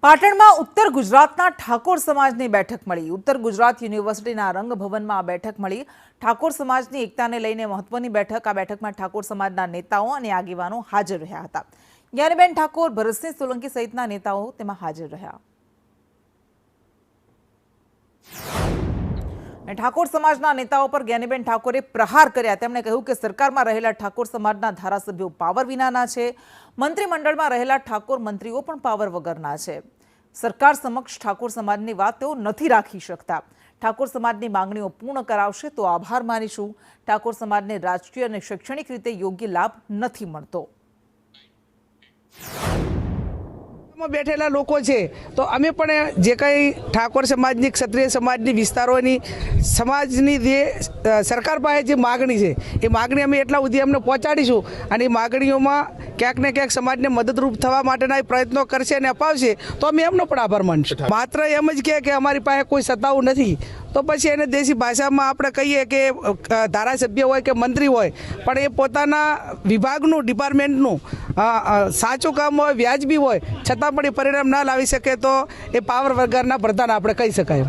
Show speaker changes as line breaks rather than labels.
પાટણમાં ઉત્તર ગુજરાતના ઠાકોર સમાજની બેઠક મળી। ઉત્તર ગુજરાત યુનિવર્સિટીના રંગભવનમાં આ બેઠક મળી। ઠાકોર સમાજની એકતાને લઈને મહત્વની બેઠક। આ બેઠકમાં ઠાકોર સમાજના નેતાઓ અને આગેવાનો હાજર રહ્યા હતા। જ્ઞાનીબેન ઠાકોર, ભરતસિંહ સોલંકી સહિતના નેતાઓ તેમાં હાજર રહ્યા। ઠાકોર સમાજના નેતાઓ પર જ્ઞાનીબેન ઠાકોરે પ્રહાર કર્યા। તેમણે કહ્યું કે સરકારમાં રહેલા ઠાકોર સમાજના ધારાસભ્યો પાવર વિનાના છે। મંત્રીમંડળમાં રહેલા ઠાકોર મંત્રીઓ પણ પાવર વગરના છે। સરકાર સમક્ષ ઠાકોર સમાજની વાત તેઓ નથી રાખી શકતા। ઠાકોર સમાજની માંગણીઓ પૂર્ણ કરાવશે તો આભાર માનીશું। ઠાકોર સમાજને રાજકીય અને શૈક્ષણિક રીતે યોગ્ય લાભ નથી મળતો।
બેઠેલા લોકો છે તો અમે પણ જે કંઈ ઠાકોર સમાજની, ક્ષત્રિય સમાજની વિસ્તારોની સમાજની જે સરકાર પાસે જે માગણી છે એ માગણી અમે એટલા સુધી અમને પહોંચાડીશું અને એ માગણીઓમાં ક્યાંક ને ક્યાંક સમાજને મદદરૂપ થવા માટેના પ્રયત્નો કરશે અને અપાવશે તો અમે એમનો પણ આભાર માનીશું। માત્ર એમ જ કહે કે અમારી પાસે કોઈ સત્તાઓ નથી તો પછી એને દેશી ભાષામાં આપણે કહીએ કે ધારાસભ્ય હોય કે મંત્રી હોય પણ એ પોતાના વિભાગનું, ડિપાર્ટમેન્ટનું સાચું કામ હોય, વ્યાજબી હોય છતાં પણ એ પરિણામ ના લાવી શકે તો એ પાવર વગરના પ્રધાન આપણે કહી શકાય।